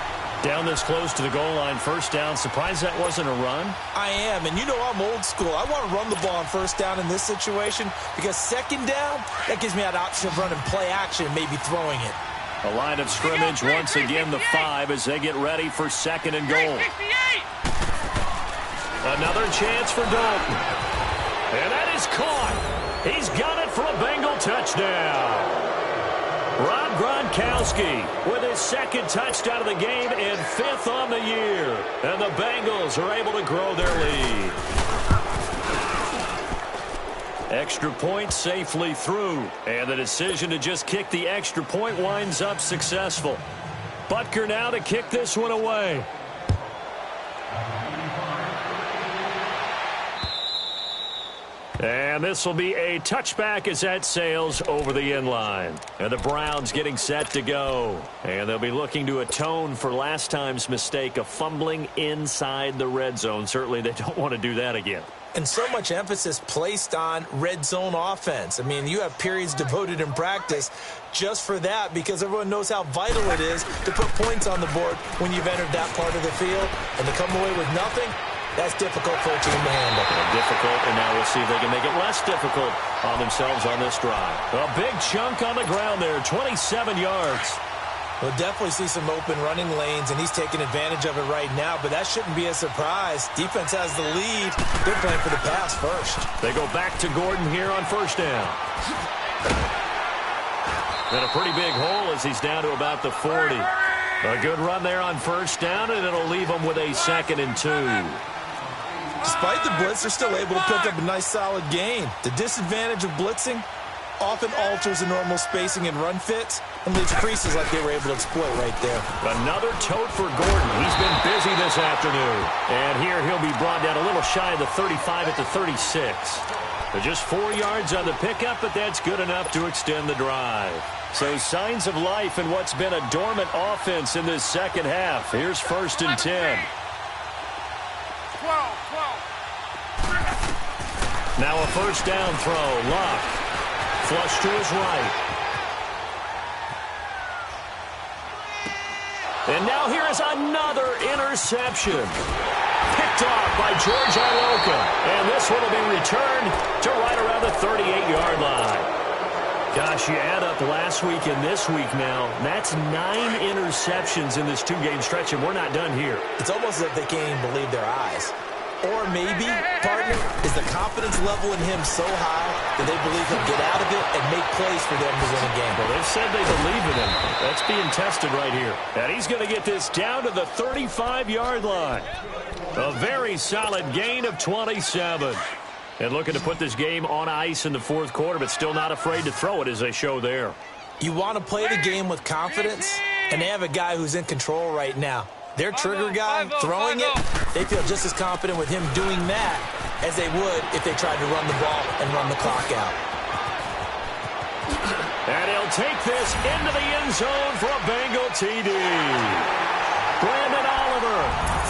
Down this close to the goal line, 1st down. Surprised that wasn't a run? I am, and you know I'm old school. I want to run the ball on 1st down in this situation because 2nd down, that gives me that option of running play action and maybe throwing it. A line of scrimmage once again, the 5 as they get ready for 2nd and goal. 368. Another chance for Dalton. And that is caught. He's got it for a Bengal touchdown. Rob Gronkowski with his 2nd touchdown of the game and 5th on the year. And the Bengals are able to grow their lead. Extra point safely through. And the decision to just kick the extra point winds up successful. Butker now to kick this one away. And this will be a touchback as that sails over the end line. And the Browns getting set to go. And they'll be looking to atone for last time's mistake of fumbling inside the red zone. Certainly they don't want to do that again. And so much emphasis placed on red zone offense. I mean, you have periods devoted in practice just for that because everyone knows how vital it is to put points on the board when you've entered that part of the field. And to come away with nothing, that's difficult for a team to handle. Difficult, and now we'll see if they can make it less difficult on themselves on this drive. A big chunk on the ground there, 27 yards. We'll definitely see some open running lanes, and he's taking advantage of it right now, but that shouldn't be a surprise. Defense has the lead. They're playing for the pass first. They go back to Gordon here on 1st down. And a pretty big hole as he's down to about the 40. A good run there on 1st down, and it'll leave them with a 2nd and 2. Despite the blitz, they're still able to pick up a nice solid gain. The disadvantage of blitzing often alters the normal spacing and run fits and leaves creases like they were able to exploit right there. Another tote for Gordon. He's been busy this afternoon. And here he'll be brought down a little shy of the 35 at the 36. They're just 4 yards on the pickup, but that's good enough to extend the drive. So signs of life in what's been a dormant offense in this 2nd half. Here's 1st and 10. 12. Now a 1st down throw. Luck. Flush to his right. And now here is another interception. Picked off by George Iloka. And this one will be returned to right around the 38-yard line. Gosh, you add up last week and this week now. That's 9 interceptions in this 2-game stretch, and we're not done here. It's almost as if they can't even believe their eyes. Or maybe, partner, is the confidence level in him so high that they believe he'll get out of it and make plays for them to win a game. Well, they've said they believe in him. That's being tested right here. And he's going to get this down to the 35-yard line. A very solid gain of 27. And looking to put this game on ice in the fourth quarter, but still not afraid to throw it as they show there. You want to play the game with confidence, and they have a guy who's in control right now. Their trigger guy throwing it, they feel just as confident with him doing that as they would if they tried to run the ball and run the clock out. And he'll take this into the end zone for a Bengal TD. Brandon Oliver,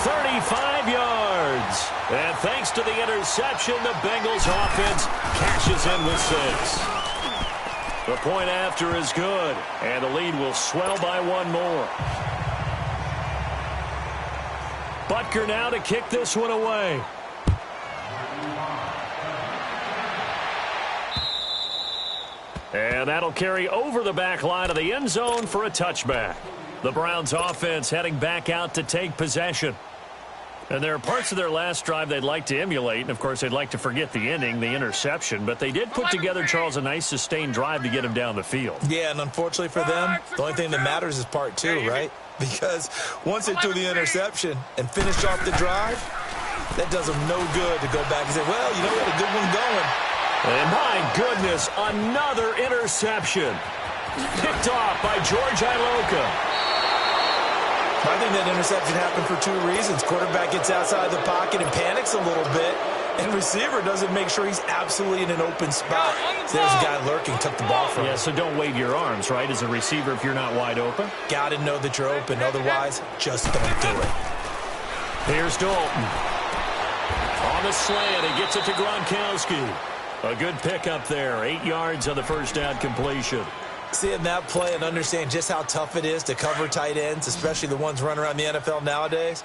35 yards. And thanks to the interception, the Bengals offense cashes in with 6. The point after is good, and the lead will swell by 1 more. Butker now to kick this one away. And that'll carry over the back line of the end zone for a touchback. The Browns offense heading back out to take possession. And there are parts of their last drive they'd like to emulate. And, of course, they'd like to forget the inning, the interception. But they did put together, Charles, a nice sustained drive to get him down the field. Yeah, and unfortunately for them, the only thing that matters is part 2, right? Because once they threw the interception and finished off the drive, that does them no good to go back and say, well, you know, we had a good one going. And my goodness, another interception. Picked off by George Iloka. I think that interception happened for 2 reasons. Quarterback gets outside the pocket and panics a little bit, and receiver doesn't make sure he's absolutely in an open spot. So there's a guy lurking, took the ball from him. Yeah, so don't wave your arms, right, as a receiver if you're not wide open. Got to know that you're open. Otherwise, just don't do it. Here's Dalton. On the slant, he gets it to Gronkowski. A good pickup there. 8 yards on the first down completion. Seeing that play and understand just how tough it is to cover tight ends, especially the ones running around the NFL nowadays,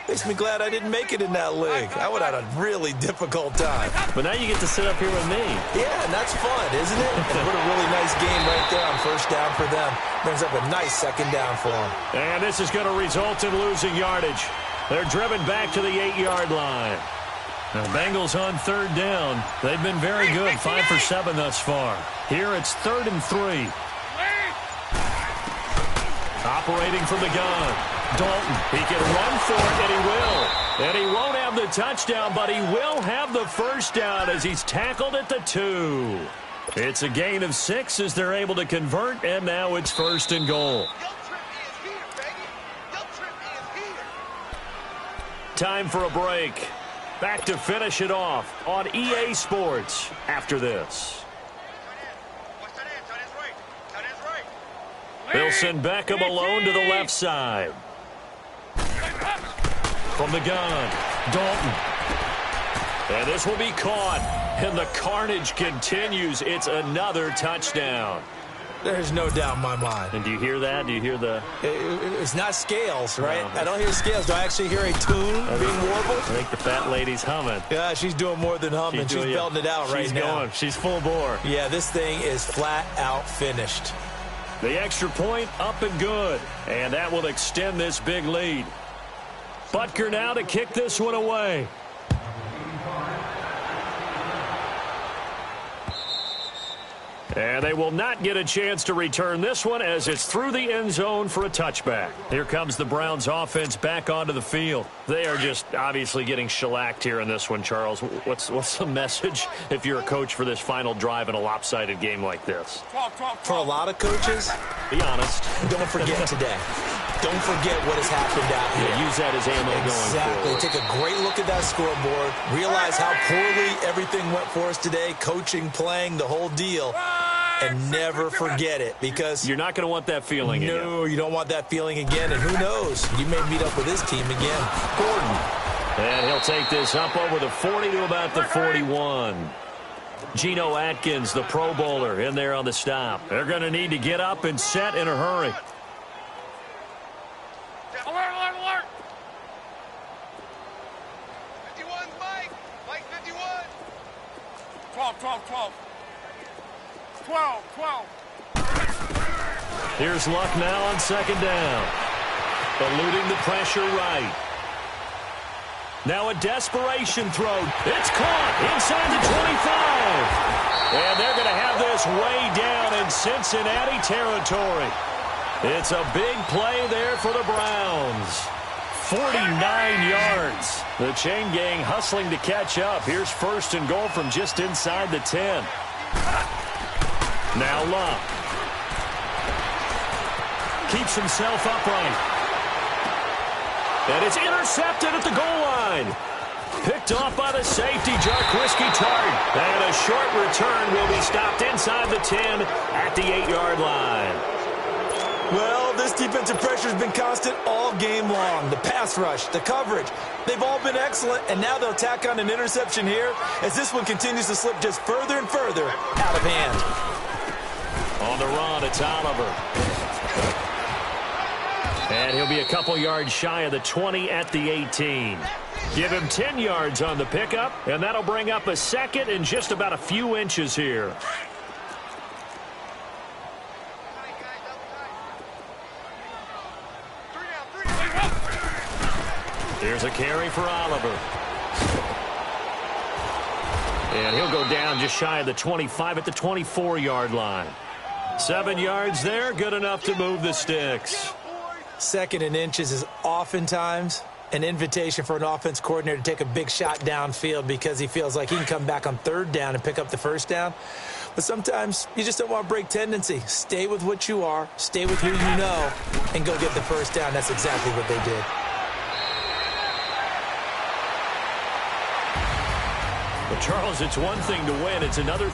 makes me glad I didn't make it in that league. I would have had a really difficult time. But now you get to sit up here with me. Yeah, and that's fun, isn't it? And what a really nice game right there on first down for them. Brings up a nice second down for them. And this is going to result in losing yardage. They're driven back to the 8-yard line. Now, Bengals on third down. They've been very good, 5 for 7 thus far. Here it's 3rd and 3. Operating from the gun. Dalton, he can run for it, and he will. And he won't have the touchdown, but he will have the first down as he's tackled at the 2. It's a gain of 6 as they're able to convert, and now it's 1st and goal. Time for a break. Back to finish it off on EA Sports after this. They'll send Beckham alone to the left side. From the gun, Dalton. And this will be caught. And the carnage continues. It's another touchdown. There's no doubt in my mind. And do you hear that? Do you hear the... It's not scales, right? No. I don't hear scales. Do I actually hear a tune being warbled? I think the fat lady's humming. Yeah, she's doing more than humming. She's belting it out right now. She's going. She's full bore. Yeah, this thing is flat out finished. The extra point up and good. And that will extend this big lead. Butker now to kick this one away. And they will not get a chance to return this one as it's through the end zone for a touchback. Here comes the Browns offense back onto the field. They are just obviously getting shellacked here in this one, Charles. What's the message if you're a coach for this final drive in a lopsided game like this? For a lot of coaches, be honest. Don't forget today. Don't forget what has happened out here. Yeah, use that as ammo going forward. Exactly. Take a great look at that scoreboard. Realize how poorly everything went for us today. Coaching, playing, the whole deal. And never forget it, because you're not going to want that feeling again. No, you don't want that feeling again. And who knows? You may meet up with this team again. Gordon. And he'll take this up over the 40 to about the 41. Geno Atkins, the Pro Bowler, in there on the stop. They're going to need to get up and set in a hurry. Alert, alert, alert! 51, Mike! Mike 51! 12, 12, 12. 12, 12. Here's Luck now on second down. Eluding the pressure right. Now a desperation throw. It's caught inside the 25. And they're going to have this way down in Cincinnati territory. It's a big play there for the Browns. 49 yards. The chain gang hustling to catch up. Here's first and goal from just inside the 10. Now Luck. Keeps himself upright. And it's intercepted at the goal line. Picked off by the safety, Jarquiski Tart. And a short return will be stopped inside the 10 at the 8-yard line. Well, this defensive pressure has been constant all game long. The pass rush, the coverage, they've all been excellent, and now they'll tack on an interception here as this one continues to slip just further and further out of hand. On the run, it's Oliver. And he'll be a couple yards shy of the 20 at the 18. Give him 10 yards on the pickup, and that'll bring up a second in just about a few inches here. Here's a carry for Oliver. And he'll go down just shy of the 25 at the 24-yard line. 7 yards there, good enough to move the sticks. Second and inches is oftentimes an invitation for an offense coordinator to take a big shot downfield because he feels like he can come back on third down and pick up the first down. But sometimes you just don't want to break tendency. Stay with what you are, stay with who you know, and go get the first down. That's exactly what they did. But Charles, it's one thing to win. It's another